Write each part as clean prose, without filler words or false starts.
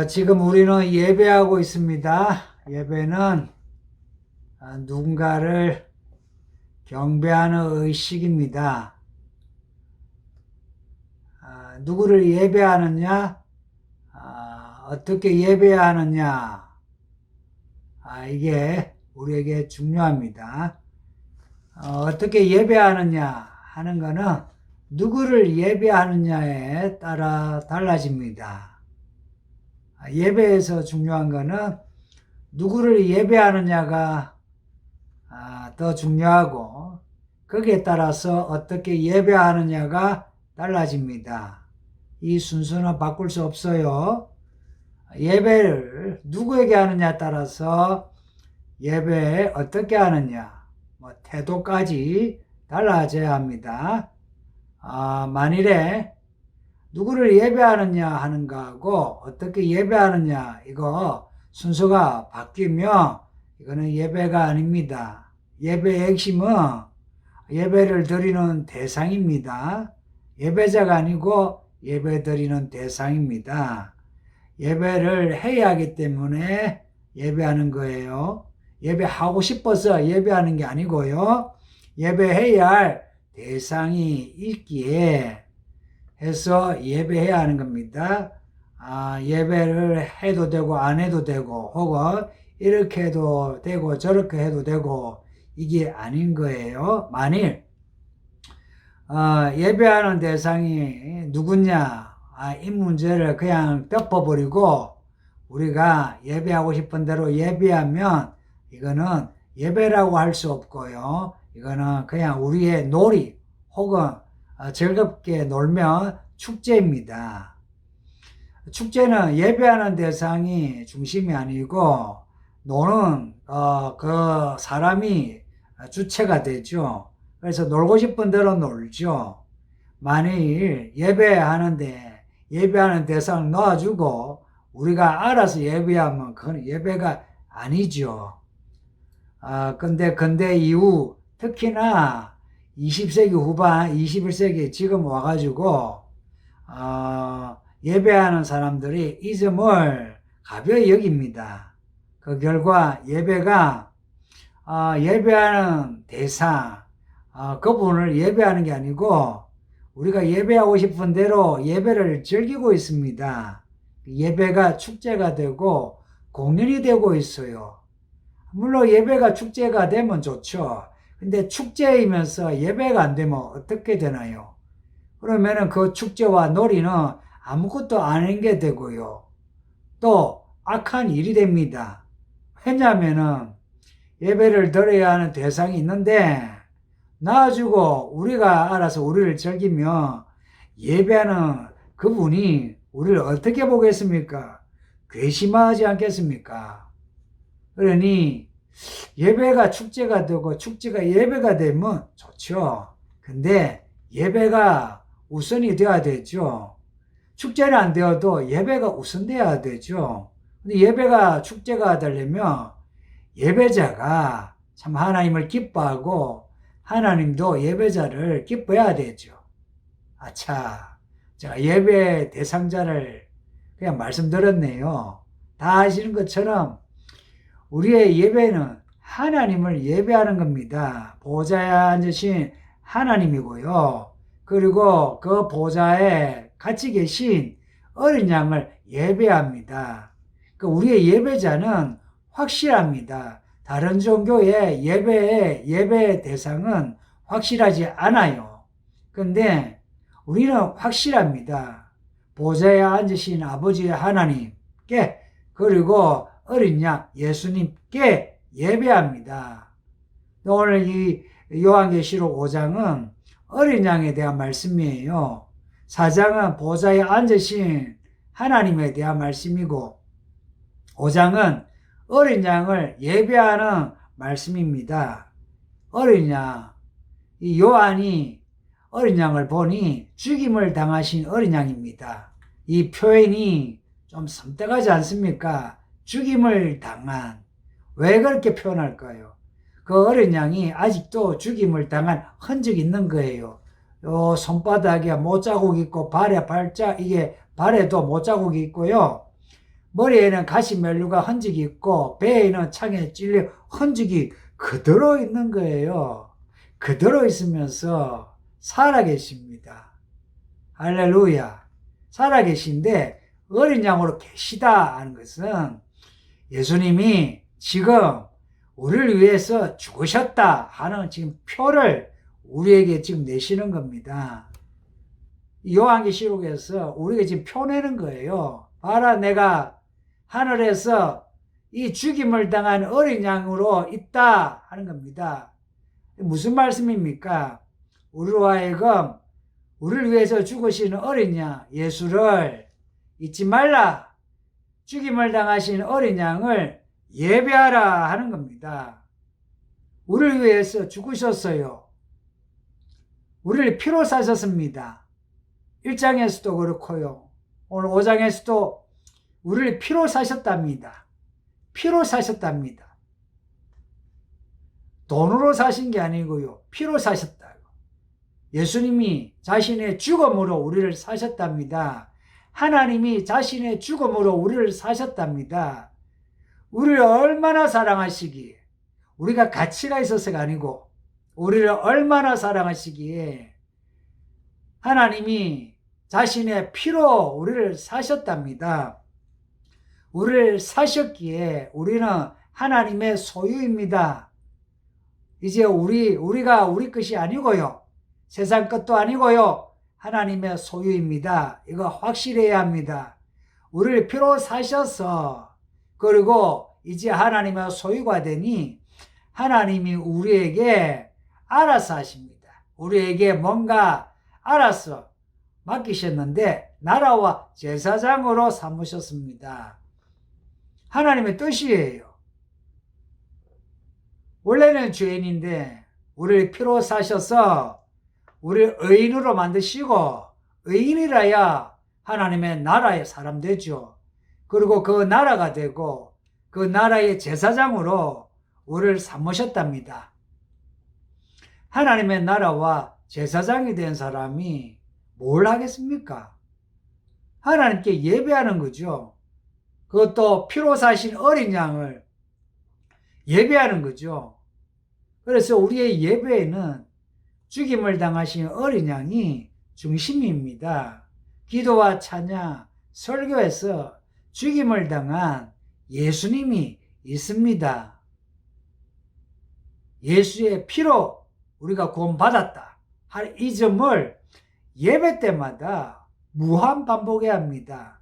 지금 우리는 예배하고 있습니다. 예배는 누군가를 경배하는 의식입니다. 누구를 예배하느냐, 어떻게 예배하느냐, 이게 우리에게 중요합니다. 어떻게 예배하느냐 하는 것은 누구를 예배하느냐에 따라 달라집니다. 예배에서 중요한 것은 누구를 예배하느냐가 더 중요하고, 거기에 따라서 어떻게 예배하느냐가 달라집니다. 이 순서는 바꿀 수 없어요. 예배를 누구에게 하느냐에 따라서 예배에 어떻게 하느냐, 태도까지 달라져야 합니다. 만일에 누구를 예배하느냐 하는 거하고 어떻게 예배하느냐, 이거 순서가 바뀌면 이거는 예배가 아닙니다. 예배의 핵심은 예배를 드리는 대상입니다. 예배자가 아니고 예배 드리는 대상입니다. 예배를 해야 하기 때문에 예배하는 거예요. 예배하고 싶어서 예배하는 게 아니고요. 예배해야 할 대상이 있기에 해서 예배해야 하는 겁니다. 예배를 해도 되고 안 해도 되고, 혹은 이렇게 해도 되고 저렇게 해도 되고, 이게 아닌 거예요. 만일 예배하는 대상이 누구냐, 이 문제를 그냥 덮어버리고 우리가 예배하고 싶은 대로 예배하면 이거는 예배라고 할 수 없고요. 이거는 그냥 우리의 놀이 혹은 즐겁게 놀면 축제입니다. 축제는 예배하는 대상이 중심이 아니고 노는 그 사람이 주체가 되죠. 그래서 놀고 싶은 대로 놀죠. 만일 예배하는데 예배하는 대상을 놓아주고 우리가 알아서 예배하면 그건 예배가 아니죠. 근데 이후 특히나 20세기 후반, 21세기 지금 와가지고 예배하는 사람들이 이 점을 가벼이 여깁니다. 그 결과 예배가 예배하는 대상, 그분을 예배하는 게 아니고 우리가 예배하고 싶은 대로 예배를 즐기고 있습니다. 예배가 축제가 되고 공연이 되고 있어요. 물론 예배가 축제가 되면 좋죠. 근데 축제이면서 예배가 안 되면 어떻게 되나요? 그러면은 그 축제와 놀이는 아무것도 아닌 게 되고요. 또 악한 일이 됩니다. 왜냐하면은 예배를 드려야 하는 대상이 있는데 놔주고 우리가 알아서 우리를 즐기면 예배하는 그분이 우리를 어떻게 보겠습니까? 괘씸하지 않겠습니까? 그러니 예배가 축제가 되고 축제가 예배가 되면 좋죠. 근데 예배가 우선이 되어야 되죠. 축제는 안 되어도 예배가 우선되어야 되죠. 근데 예배가 축제가 되려면 예배자가 참 하나님을 기뻐하고 하나님도 예배자를 기뻐해야 되죠. 제가 예배 대상자를 그냥 말씀드렸네요. 다 아시는 것처럼 우리의 예배는 하나님을 예배하는 겁니다. 보좌에 앉으신 하나님이고요. 그리고 그 보좌에 같이 계신 어린 양을 예배합니다. 우리의 예배자는 확실합니다. 다른 종교의 예배 대상은 확실하지 않아요. 근데 우리는 확실합니다. 보좌에 앉으신 아버지 하나님께, 그리고 어린 양 예수님께 예배합니다. 오늘 이 요한계시록 5장은 어린 양에 대한 말씀이에요. 4장은 보좌에 앉으신 하나님에 대한 말씀이고 5장은 어린 양을 예배하는 말씀입니다. 어린 양, 이 요한이 어린 양을 보니 죽임을 당하신 어린 양입니다. 이 표현이 좀 섬뜩하지 않습니까? 죽임을 당한. 왜 그렇게 표현할까요? 그 어린 양이 아직도 죽임을 당한 흔적이 있는 거예요. 요 손바닥에 못자국 있고 발에 이게 발에도 못자국이 있고요. 머리에는 가시면류가 흔적이 있고 배에는 창에 찔려 흔적이 그대로 있는 거예요. 그대로 있으면서 살아계십니다. 할렐루야. 살아계신데 어린 양으로 계시다 하는 것은 예수님이 지금 우리를 위해서 죽으셨다 하는 지금 표를 우리에게 지금 내시는 겁니다. 요한계시록에서 우리가 지금 표내는 거예요. 봐라, 내가 하늘에서 이 죽임을 당한 어린 양으로 있다 하는 겁니다. 무슨 말씀입니까? 우리로 하여금 우리를 위해서 죽으시는 어린 양 예수를 잊지 말라. 죽임을 당하신 어린 양을 예배하라 하는 겁니다. 우리를 위해서 죽으셨어요. 우리를 피로 사셨습니다. 1장에서도 그렇고요. 오늘 5장에서도 우리를 피로 사셨답니다. 피로 사셨답니다. 돈으로 사신 게 아니고요. 피로 사셨다고. 예수님이 자신의 죽음으로 우리를 사셨답니다. 하나님이 자신의 죽음으로 우리를 사셨답니다. 우리를 얼마나 사랑하시기에, 우리가 가치가 있어서가 아니고 우리를 얼마나 사랑하시기에 하나님이 자신의 피로 우리를 사셨답니다. 우리를 사셨기에 우리는 하나님의 소유입니다. 이제 우리가 우리 것이 아니고요. 세상 것도 아니고요. 하나님의 소유입니다. 이거 확실해야 합니다. 우리를 피로 사셔서 그리고 이제 하나님의 소유가 되니 하나님이 우리에게 알아서 하십니다. 우리에게 뭔가 알아서 맡기셨는데 나라와 제사장으로 삼으셨습니다. 하나님의 뜻이에요. 원래는 죄인인데 우리를 피로 사셔서 우리를 의인으로 만드시고 의인이라야 하나님의 나라의 사람 되죠. 그리고 그 나라가 되고 그 나라의 제사장으로 우리를 삼으셨답니다. 하나님의 나라와 제사장이 된 사람이 뭘 하겠습니까? 하나님께 예배하는 거죠. 그것도 피로 사신 어린 양을 예배하는 거죠. 그래서 우리의 예배에는 죽임을 당하신 어린 양이 중심입니다. 기도와 찬양, 설교에서 죽임을 당한 예수님이 있습니다. 예수의 피로 우리가 구원받았다 할 이 점을 예배 때마다 무한 반복해야 합니다.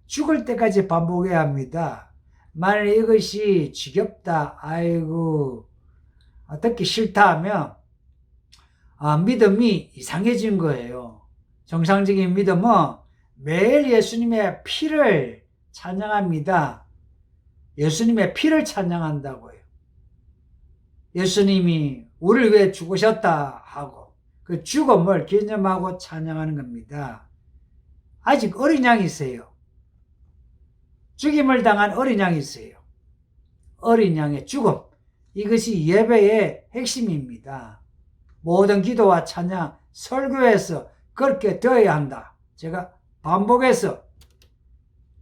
죽을 때까지 반복해야 합니다. 만약 이것이 지겹다, 아이고 듣기 싫다 하면 믿음이 이상해진 거예요. 정상적인 믿음은 매일 예수님의 피를 찬양합니다. 예수님의 피를 찬양한다고요. 예수님이 우리를 위해 죽으셨다 하고 그 죽음을 기념하고 찬양하는 겁니다. 아직 어린 양이세요. 죽임을 당한 어린 양이세요. 어린 양의 죽음, 이것이 예배의 핵심입니다. 모든 기도와 찬양, 설교에서 그렇게 되어야 한다. 제가 반복해서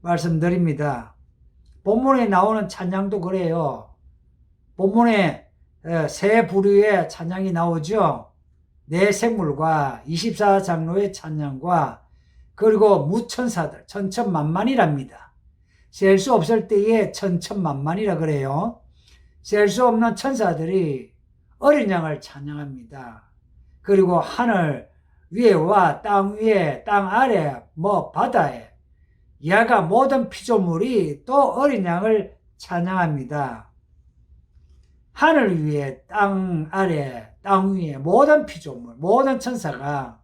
말씀드립니다. 본문에 나오는 찬양도 그래요. 본문에 세 부류의 찬양이 나오죠. 네 생물과 24장로의 찬양과 그리고 무천사들, 천천만만이랍니다. 셀 수 없을 때에 천천만만이라 그래요. 셀 수 없는 천사들이 어린 양을 찬양합니다. 그리고 하늘 위에와 땅 위에, 땅 아래, 바다에 야가 모든 피조물이 또 어린 양을 찬양합니다. 하늘 위에, 땅 아래, 땅 위에 모든 피조물, 모든 천사가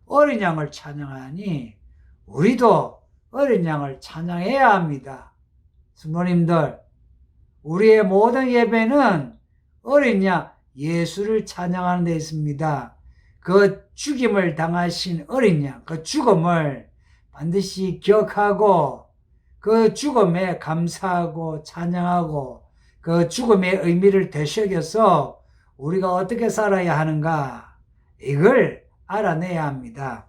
어린 양을 찬양하니 우리도 어린 양을 찬양해야 합니다. 성도님들, 우리의 모든 예배는 어린 양 예수를 찬양하는 데 있습니다. 그 죽임을 당하신 어린 양, 그 죽음을 반드시 기억하고 그 죽음에 감사하고 찬양하고 그 죽음의 의미를 되새겨서 우리가 어떻게 살아야 하는가, 이걸 알아내야 합니다.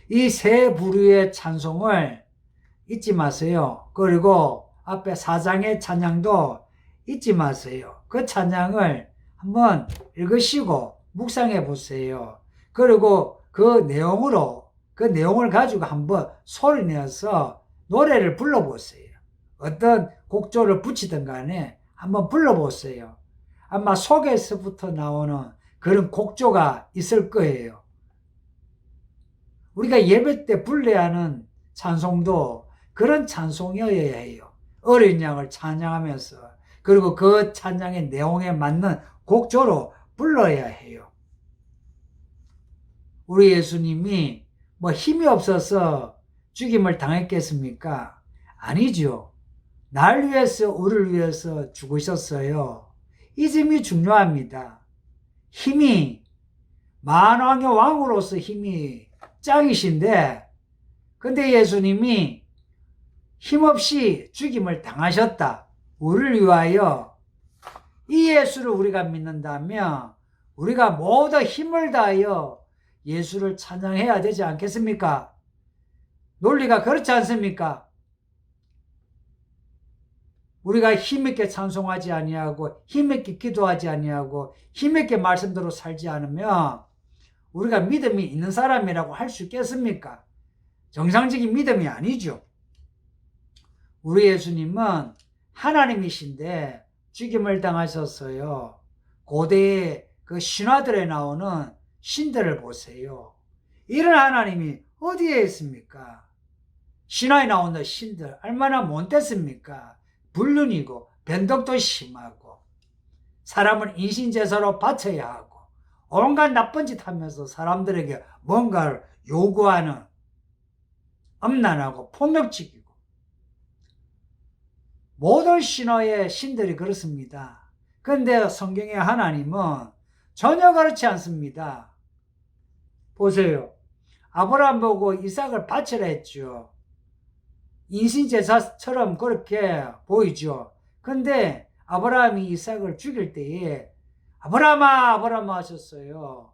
이 세 부류의 찬송을 잊지 마세요. 그리고 앞에 4장의 찬양도 잊지 마세요. 그 찬양을 한번 읽으시고 묵상해 보세요. 그리고 그 내용을 가지고 한번 소리내서 노래를 불러보세요. 어떤 곡조를 붙이든 간에 한번 불러보세요. 아마 속에서부터 나오는 그런 곡조가 있을 거예요. 우리가 예배 때 불러야 하는 찬송도 그런 찬송이어야 해요. 어린 양을 찬양하면서, 그리고 그 찬양의 내용에 맞는 곡조로 불러야 해요. 우리 예수님이 뭐 힘이 없어서 죽임을 당했겠습니까? 아니죠. 날 위해서, 우리를 위해서 죽으셨어요. 이 점이 중요합니다. 힘이, 만왕의 왕으로서 힘이 짱이신데, 근데 예수님이 힘없이 죽임을 당하셨다. 우리를 위하여. 이 예수를 우리가 믿는다면 우리가 모두 힘을 다하여 예수를 찬양해야 되지 않겠습니까? 논리가 그렇지 않습니까? 우리가 힘있게 찬송하지 아니하고 힘있게 기도하지 아니하고 힘있게 말씀대로 살지 않으면 우리가 믿음이 있는 사람이라고 할 수 있겠습니까? 정상적인 믿음이 아니죠. 우리 예수님은 하나님이신데 죽임을 당하셨어요. 고대의 그 신화들에 나오는 신들을 보세요. 이런 하나님이 어디에 있습니까? 신화에 나오는 신들 얼마나 못됐습니까? 불륜이고 변덕도 심하고 사람을 인신제사로 바쳐야 하고 온갖 나쁜 짓 하면서 사람들에게 뭔가를 요구하는 엄난하고 폭력적이고 모든 신화의 신들이 그렇습니다. 그런데 성경의 하나님은 전혀 그렇지 않습니다. 보세요. 아브라함 보고 이삭을 바치라 했죠. 인신제사처럼 그렇게 보이죠. 근데 아브라함이 이삭을 죽일 때에 아브라함아 아브라함아 하셨어요.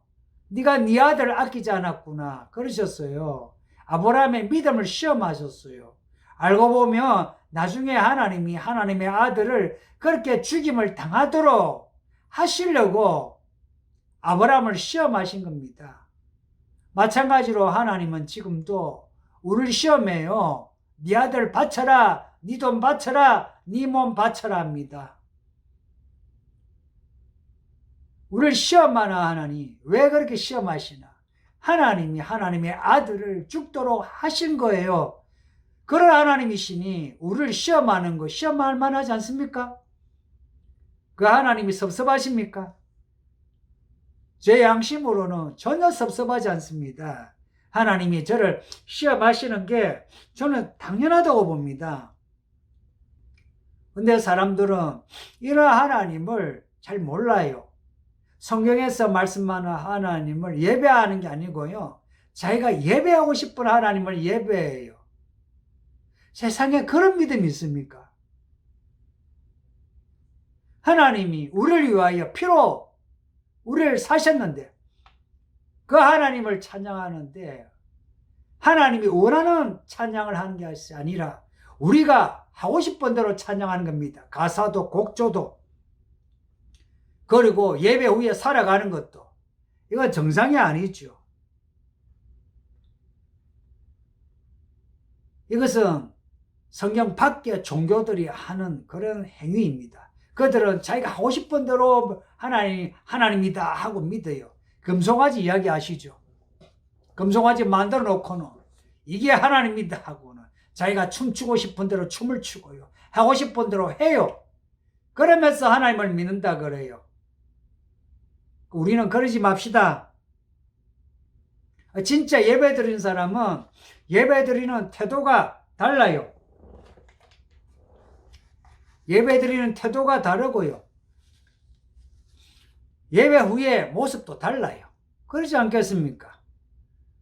네가 네 아들을 아끼지 않았구나 그러셨어요. 아브라함의 믿음을 시험하셨어요. 알고 보면 나중에 하나님이 하나님의 아들을 그렇게 죽임을 당하도록 하시려고 아브라함을 시험하신 겁니다. 마찬가지로 하나님은 지금도 우리를 시험해요. 네 아들 바쳐라, 네 돈 바쳐라, 네 몸 바쳐라 합니다. 우리를 시험하는 하나님, 왜 그렇게 시험하시나? 하나님이 하나님의 아들을 죽도록 하신 거예요. 그런 하나님이시니 우리를 시험하는 거 시험할 만하지 않습니까? 그 하나님이 섭섭하십니까? 제 양심으로는 전혀 섭섭하지 않습니다. 하나님이 저를 시험하시는 게 저는 당연하다고 봅니다. 근데 사람들은 이런 하나님을 잘 몰라요. 성경에서 말씀하는 하나님을 예배하는 게 아니고요. 자기가 예배하고 싶은 하나님을 예배해요. 세상에 그런 믿음이 있습니까? 하나님이 우리를 위하여 피로 우리를 사셨는데 그 하나님을 찬양하는데 하나님이 원하는 찬양을 하는 게 아니라 우리가 하고 싶은 대로 찬양하는 겁니다. 가사도 곡조도 그리고 예배 후에 살아가는 것도 이건 정상이 아니죠. 이것은 성경 밖의 종교들이 하는 그런 행위입니다. 그들은 자기가 하고 싶은 대로 하나님이다 하고 믿어요. 금송아지 이야기 아시죠? 금송아지 만들어 놓고는 이게 하나님이다 하고는 자기가 춤추고 싶은 대로 춤을 추고요. 하고 싶은 대로 해요. 그러면서 하나님을 믿는다 그래요. 우리는 그러지 맙시다. 진짜 예배 드리는 사람은 예배 드리는 태도가 달라요. 예배 드리는 태도가 다르고요. 예배 후에 모습도 달라요. 그렇지 않겠습니까?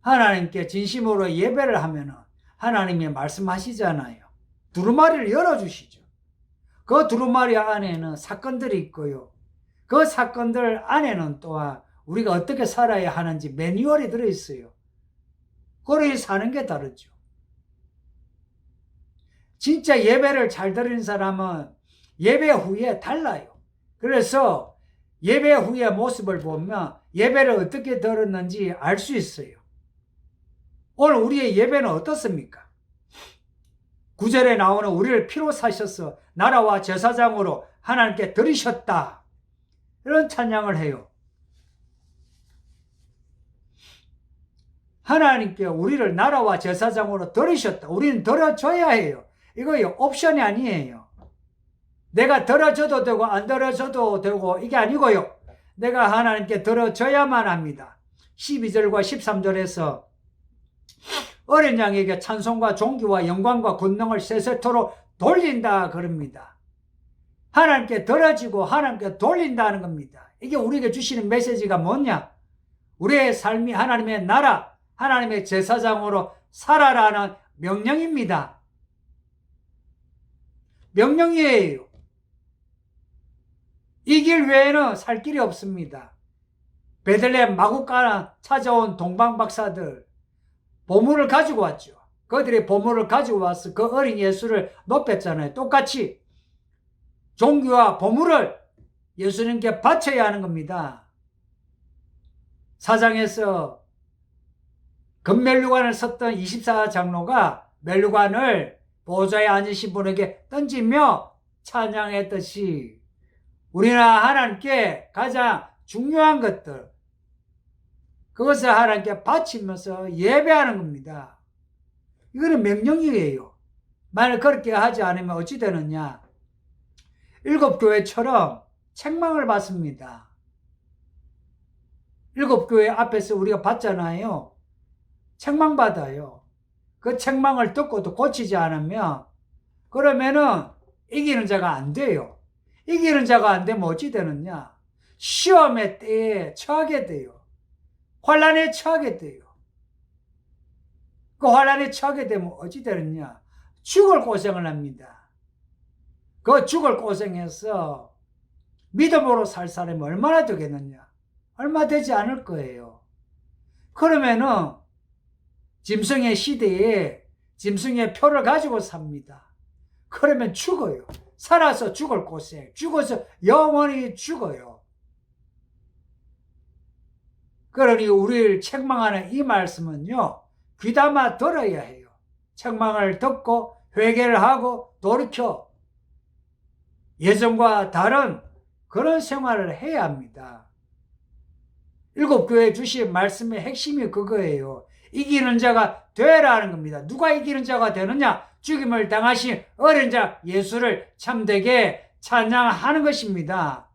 하나님께 진심으로 예배를 하면 하나님이 말씀하시잖아요. 두루마리를 열어주시죠. 그 두루마리 안에는 사건들이 있고요. 그 사건들 안에는 또한 우리가 어떻게 살아야 하는지 매뉴얼이 들어있어요. 그러니 사는 게 다르죠. 진짜 예배를 잘 드리는 사람은 예배 후에 달라요. 그래서 예배 후의 모습을 보면 예배를 어떻게 드렸는지 알 수 있어요. 오늘 우리의 예배는 어떻습니까? 9절에 나오는 우리를 피로 사셔서 나라와 제사장으로 하나님께 드리셨다. 이런 찬양을 해요. 하나님께 우리를 나라와 제사장으로 드리셨다. 우리는 드려줘야 해요. 이거 옵션이 아니에요. 내가 드려줘도 되고 안 드려줘도 되고 이게 아니고요. 내가 하나님께 드려줘야만 합니다. 12절과 13절에서 어린 양에게 찬송과 존귀와 영광과 권능을 세세토록 돌린다 그럽니다. 하나님께 드려지고 하나님께 돌린다는 겁니다. 이게 우리에게 주시는 메시지가 뭐냐? 우리의 삶이 하나님의 나라, 하나님의 제사장으로 살아라는 명령입니다. 명령이에요. 이 길 외에는 살 길이 없습니다. 베들레헴 마구간에 찾아온 동방박사들 보물을 가지고 왔죠. 그들이 보물을 가지고 와서 그 어린 예수를 높였잖아요. 똑같이 종교와 보물을 예수님께 바쳐야 하는 겁니다. 사장에서 금면류관을 섰던 24장로가 면류관을 보좌에 앉으신 분에게 던지며 찬양했듯이 우리는 하나님께 가장 중요한 것들, 그것을 하나님께 바치면서 예배하는 겁니다. 이거는 명령이에요. 만약 그렇게 하지 않으면 어찌 되느냐? 일곱 교회처럼 책망을 받습니다. 일곱 교회 앞에서 우리가 받잖아요. 책망받아요. 그 책망을 듣고도 고치지 않으면 그러면은 이기는 자가 안 돼요. 이기는 자가 안 되면 어찌 되느냐? 시험의 때에 처하게 돼요. 환난에 처하게 돼요. 그 환난에 처하게 되면 어찌 되느냐? 죽을 고생을 합니다. 그 죽을 고생해서 믿음으로 살 사람이 얼마나 되겠느냐? 얼마 되지 않을 거예요. 그러면은 짐승의 시대에 짐승의 표를 가지고 삽니다. 그러면 죽어요. 살아서 죽을 고생, 죽어서 영원히 죽어요. 그러니 우리를 책망하는 이 말씀은요, 귀담아 들어야 해요. 책망을 듣고 회개를 하고 돌이켜 예전과 다른 그런 생활을 해야 합니다. 일곱 교회 주신 말씀의 핵심이 그거예요. 이기는 자가 되라는 겁니다. 누가 이기는 자가 되느냐? 죽임을 당하신 어린 자 예수를 참되게 찬양하는 것입니다.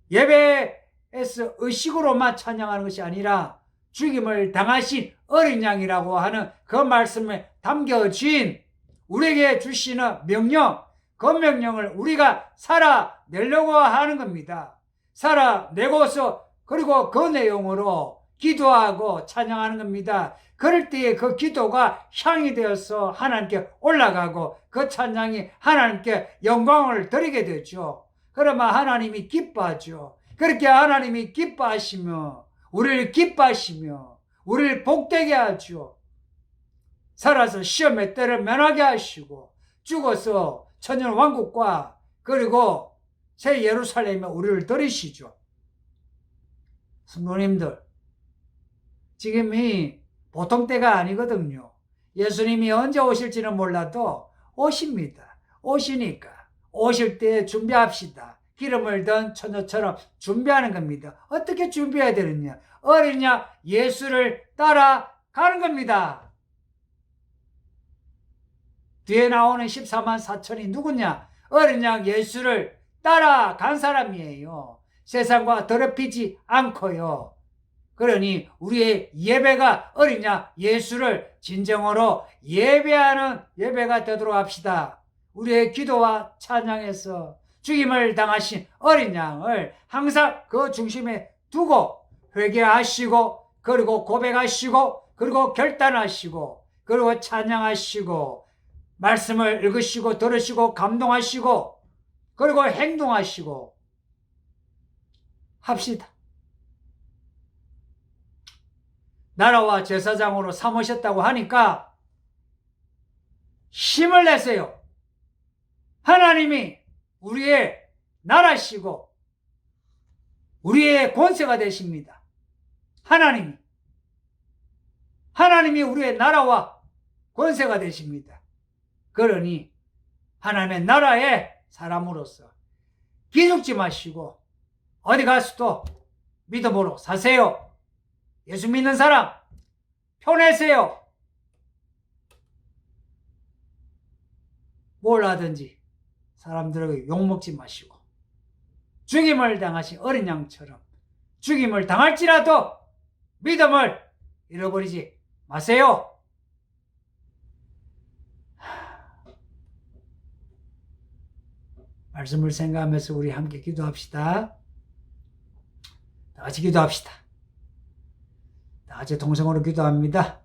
예배에서 의식으로만 찬양하는 것이 아니라 죽임을 당하신 어린 양이라고 하는 그 말씀에 담겨진 우리에게 주시는 명령, 그 명령을 우리가 살아내려고 하는 겁니다. 살아내고서 그리고 그 내용으로 기도하고 찬양하는 겁니다. 그럴 때에 그 기도가 향이 되어서 하나님께 올라가고 그 찬양이 하나님께 영광을 드리게 되죠. 그러면 하나님이 기뻐하죠. 그렇게 하나님이 기뻐하시며 우리를 기뻐하시며 우리를 복되게 하죠. 살아서 시험의 때를 면하게 하시고 죽어서 천년 왕국과 그리고 새 예루살렘에 우리를 들이시죠. 성도님들, 지금이 보통 때가 아니거든요. 예수님이 언제 오실지는 몰라도 오십니다. 오시니까 오실 때 준비합시다. 기름을 든 처녀처럼 준비하는 겁니다. 어떻게 준비해야 되느냐? 어린 양 예수를 따라가는 겁니다. 뒤에 나오는 14만 4천이 누구냐? 어린 양 예수를 따라간 사람이에요. 세상과 더럽히지 않고요. 그러니 우리의 예배가 어린 양 예수를 진정으로 예배하는 예배가 되도록 합시다. 우리의 기도와 찬양에서 죽임을 당하신 어린 양을 항상 그 중심에 두고 회개하시고 그리고 고백하시고 그리고 결단하시고 그리고 찬양하시고 말씀을 읽으시고 들으시고 감동하시고 그리고 행동하시고 합시다. 나라와 제사장으로 삼으셨다고 하니까 힘을 내세요. 하나님이 우리의 나라시고 우리의 권세가 되십니다. 하나님이 우리의 나라와 권세가 되십니다. 그러니 하나님의 나라의 사람으로서 기죽지 마시고 어디 가서도 믿음으로 사세요. 예수 믿는 사람 표내세요. 뭘 하든지 사람들에게 욕먹지 마시고 죽임을 당하신 어린 양처럼 죽임을 당할지라도 믿음을 잃어버리지 마세요. 말씀을 생각하면서 우리 함께 기도합시다. 다 같이 기도합시다. 다 같이 동성으로 기도합니다.